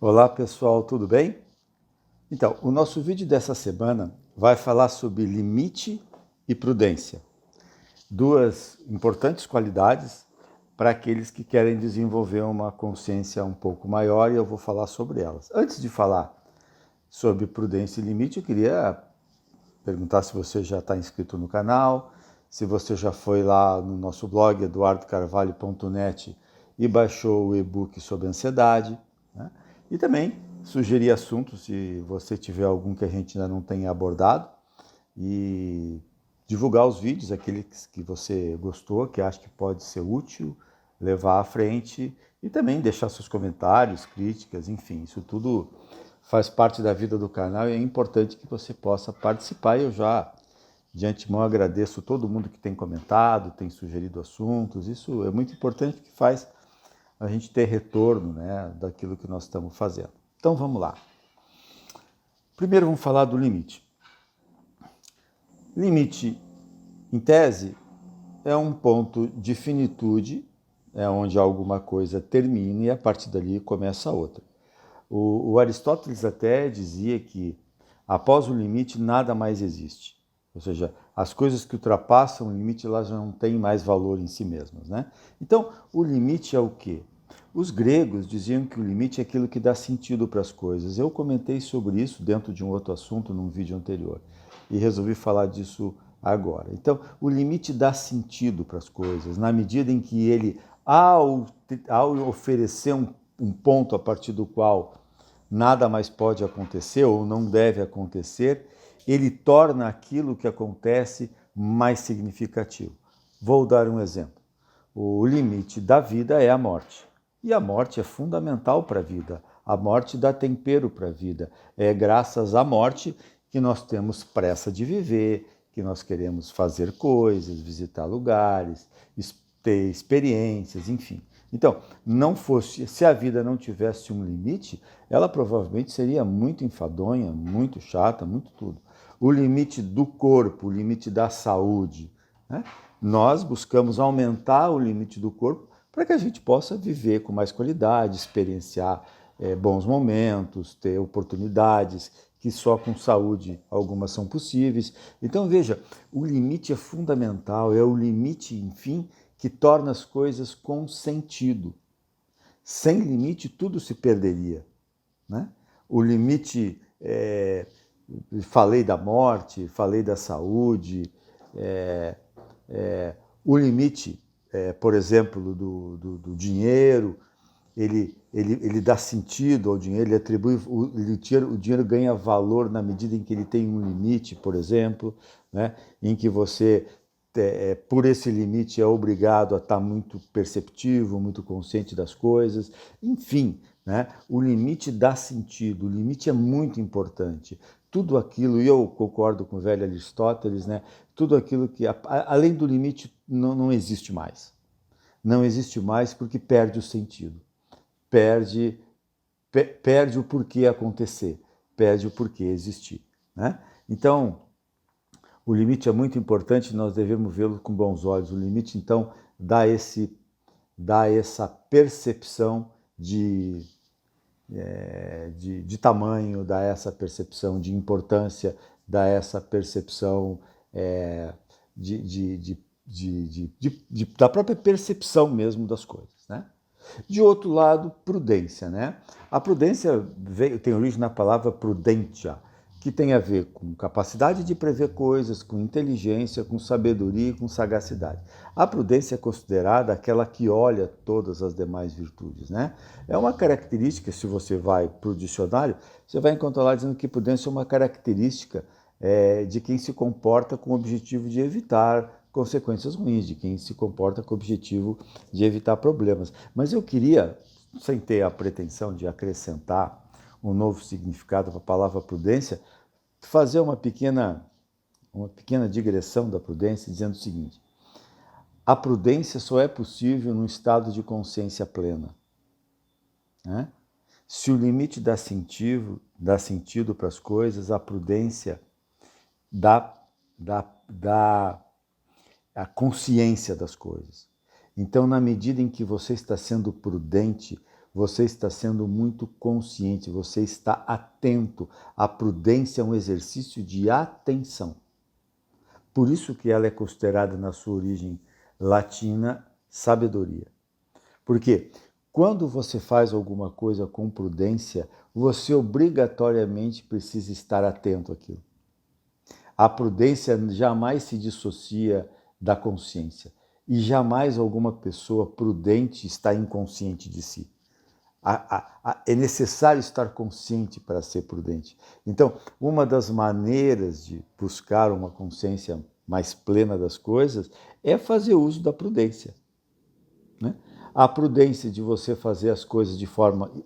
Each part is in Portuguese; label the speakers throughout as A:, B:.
A: Olá pessoal, tudo bem? Então, o nosso vídeo dessa semana vai falar sobre limite e prudência. Duas importantes qualidades para aqueles que querem desenvolver uma consciência um pouco maior e eu vou falar sobre elas. Antes de falar sobre prudência e limite, eu queria perguntar se você já está inscrito no canal, se você já foi lá no nosso blog eduardocarvalho.net e baixou o e-book sobre ansiedade, né? E também sugerir assuntos, se você tiver algum que a gente ainda não tenha abordado, e divulgar os vídeos, aqueles que você gostou, que acha que pode ser útil, levar à frente, e também deixar seus comentários, críticas, enfim, isso tudo faz parte da vida do canal e é importante que você possa participar. Eu já, de antemão, agradeço todo mundo que tem comentado, tem sugerido assuntos, isso é muito importante porque faz a gente ter retorno, né, daquilo que nós estamos fazendo. Então vamos lá. Primeiro vamos falar do limite. Limite, em tese, é um ponto de finitude, é onde alguma coisa termina e a partir dali começa a outra. O Aristóteles até dizia que após o limite nada mais existe. Ou seja, as coisas que ultrapassam o limite elas já não têm mais valor em si mesmas, né? Então, o limite é o quê? Os gregos diziam que o limite é aquilo que dá sentido para as coisas. Eu comentei sobre isso dentro de um outro assunto num vídeo anterior e resolvi falar disso agora. Então, o limite dá sentido para as coisas na medida em que ele, ao oferecer um ponto a partir do qual nada mais pode acontecer ou não deve acontecer, ele torna aquilo que acontece mais significativo. Vou dar um exemplo. O limite da vida é a morte. E a morte é fundamental para a vida. A morte dá tempero para a vida. É graças à morte que nós temos pressa de viver, que nós queremos fazer coisas, visitar lugares, ter experiências, enfim. Então, se a vida não tivesse um limite, ela provavelmente seria muito enfadonha, muito chata, muito tudo. O limite do corpo, o limite da saúde, né? Nós buscamos aumentar o limite do corpo para que a gente possa viver com mais qualidade, experienciar bons momentos, ter oportunidades que só com saúde algumas são possíveis. Então veja, o limite é fundamental, é o limite, enfim, que torna as coisas com sentido. Sem limite tudo se perderia, né? O limite, falei da morte, falei da saúde, o limite, por exemplo, do dinheiro, ele dá sentido ao dinheiro, ele atribui, o dinheiro ganha valor na medida em que ele tem um limite, por exemplo, né, em que você, por esse limite, é obrigado a estar muito perceptivo, muito consciente das coisas, enfim, né, o limite dá sentido, o limite é muito importante. Tudo aquilo, e eu concordo com o velho Aristóteles, né, tudo aquilo que, além do limite, não existe mais. Não existe mais porque perde o sentido. Perde o porquê acontecer, perde o porquê existir, né? Então, o limite é muito importante, nós devemos vê-lo com bons olhos. O limite, então, dá essa percepção de tamanho, dá essa percepção de importância, dá essa percepção da própria percepção mesmo das coisas, né? De outro lado, prudência, né? A prudência tem origem na palavra prudentia, que tem a ver com capacidade de prever coisas, com inteligência, com sabedoria e com sagacidade. A prudência é considerada aquela que olha todas as demais virtudes, né? É uma característica, se você vai para o dicionário, você vai encontrar lá dizendo que prudência é uma característica de quem se comporta com o objetivo de evitar consequências ruins, de quem se comporta com o objetivo de evitar problemas. Mas eu queria, sem ter a pretensão de acrescentar um novo significado para a palavra prudência, fazer uma pequena digressão da prudência, dizendo o seguinte: a prudência só é possível num estado de consciência plena, né? Se o limite dá sentido para as coisas, a prudência dá a consciência das coisas. Então, na medida em que você está sendo prudente, você está sendo muito consciente, você está atento. A prudência é um exercício de atenção. Por isso que ela é considerada, na sua origem latina, sabedoria. Porque quando você faz alguma coisa com prudência, você obrigatoriamente precisa estar atento àquilo. A prudência jamais se dissocia da consciência. E jamais alguma pessoa prudente está inconsciente de si. É necessário estar consciente para ser prudente. Então, uma das maneiras de buscar uma consciência mais plena das coisas é fazer uso da prudência, né? A prudência de você fazer as coisas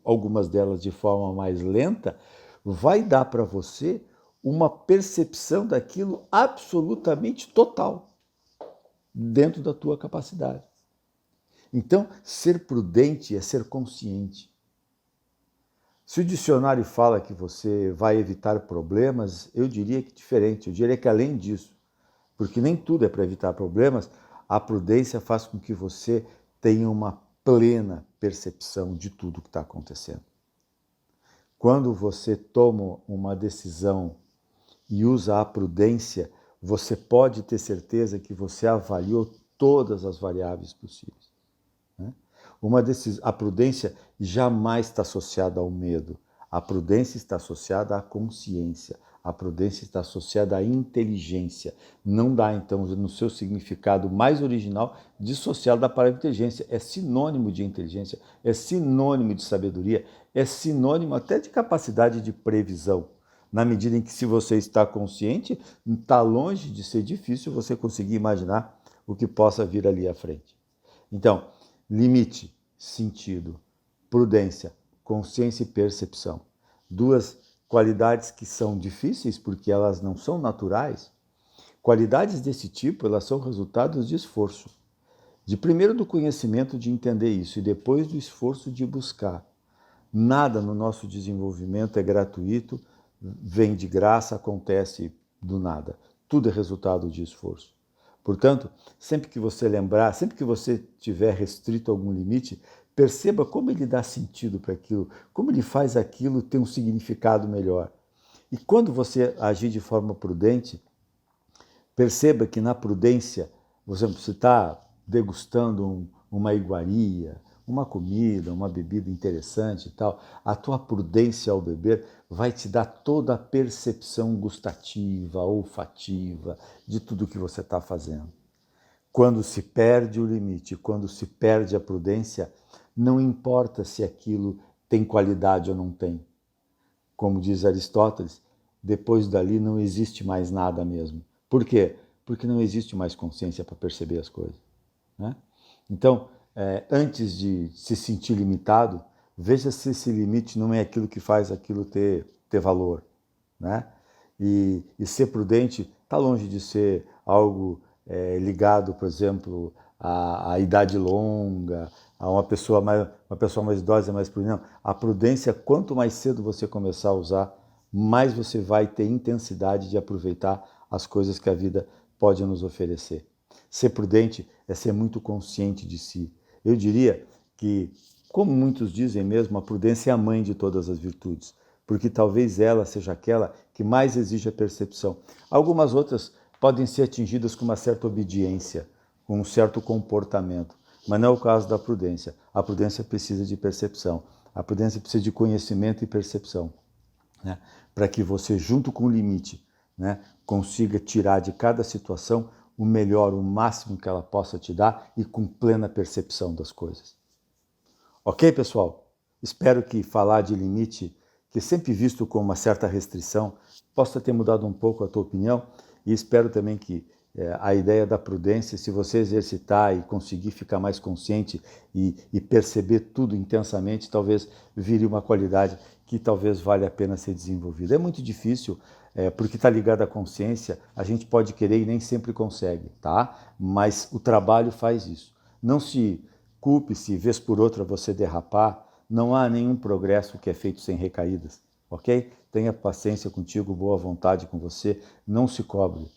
A: algumas delas de forma mais lenta, vai dar para você uma percepção daquilo absolutamente total, dentro da tua capacidade. Então, ser prudente é ser consciente. Se o dicionário fala que você vai evitar problemas, eu diria que diferente, eu diria que além disso, porque nem tudo é para evitar problemas, a prudência faz com que você tenha uma plena percepção de tudo que está acontecendo. Quando você toma uma decisão e usa a prudência, você pode ter certeza que você avaliou todas as variáveis possíveis. A prudência jamais está associada ao medo. A prudência está associada à consciência. A prudência está associada à inteligência. Não dá, então, no seu significado mais original, dissociado da palavra inteligência. É sinônimo de inteligência, é sinônimo de sabedoria, é sinônimo até de capacidade de previsão. Na medida em que, se você está consciente, está longe de ser difícil você conseguir imaginar o que possa vir ali à frente. Então, limite, sentido, prudência, consciência e percepção. Duas qualidades que são difíceis porque elas não são naturais. Qualidades desse tipo, elas são resultados de esforço. Primeiro do conhecimento de entender isso e depois do esforço de buscar. Nada no nosso desenvolvimento é gratuito, vem de graça, acontece do nada. Tudo é resultado de esforço. Portanto, sempre que você lembrar, sempre que você tiver restrito a algum limite, perceba como ele dá sentido para aquilo, como ele faz aquilo ter um significado melhor. E quando você agir de forma prudente, perceba que na prudência, você está degustando uma iguaria, uma comida, uma bebida interessante e tal, a tua prudência ao beber vai te dar toda a percepção gustativa, olfativa de tudo que você está fazendo. Quando se perde o limite, quando se perde a prudência, não importa se aquilo tem qualidade ou não tem. Como diz Aristóteles, depois dali não existe mais nada mesmo. Por quê? Porque não existe mais consciência para perceber as coisas, né? Então, antes de se sentir limitado, veja se esse limite não é aquilo que faz aquilo ter valor, né? E ser prudente está longe de ser algo ligado, por exemplo, à idade longa, a uma pessoa mais idosa, mais prudente. Não. A prudência, quanto mais cedo você começar a usar, mais você vai ter intensidade de aproveitar as coisas que a vida pode nos oferecer. Ser prudente é ser muito consciente de si. Eu diria que, como muitos dizem mesmo, a prudência é a mãe de todas as virtudes, porque talvez ela seja aquela que mais exige a percepção. Algumas outras podem ser atingidas com uma certa obediência, com um certo comportamento, mas não é o caso da prudência. A prudência precisa de percepção, a prudência precisa de conhecimento e percepção, né? Para que você, junto com o limite, né, consiga tirar de cada situação o melhor, o máximo que ela possa te dar e com plena percepção das coisas. Ok, pessoal? Espero que falar de limite, que é sempre visto como uma certa restrição, possa ter mudado um pouco a tua opinião, e espero também que a ideia da prudência, se você exercitar e conseguir ficar mais consciente e perceber tudo intensamente, talvez vire uma qualidade que talvez valha a pena ser desenvolvida. É muito difícil, porque está ligado à consciência, a gente pode querer e nem sempre consegue, tá? Mas o trabalho faz isso. Não se culpe se vez por outra você derrapar, não há nenhum progresso que é feito sem recaídas, ok? Tenha paciência contigo, boa vontade com você, não se cobre.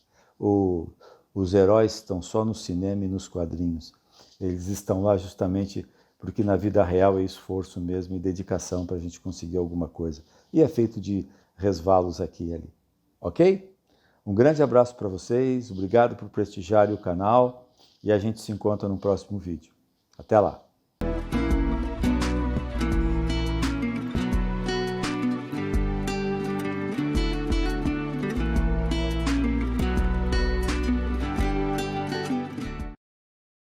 A: Os heróis estão só no cinema e nos quadrinhos. Eles estão lá justamente porque na vida real é esforço mesmo e dedicação para a gente conseguir alguma coisa. E é feito de resvalos aqui e ali. Ok? Um grande abraço para vocês, obrigado por prestigiarem o canal e a gente se encontra no próximo vídeo. Até lá!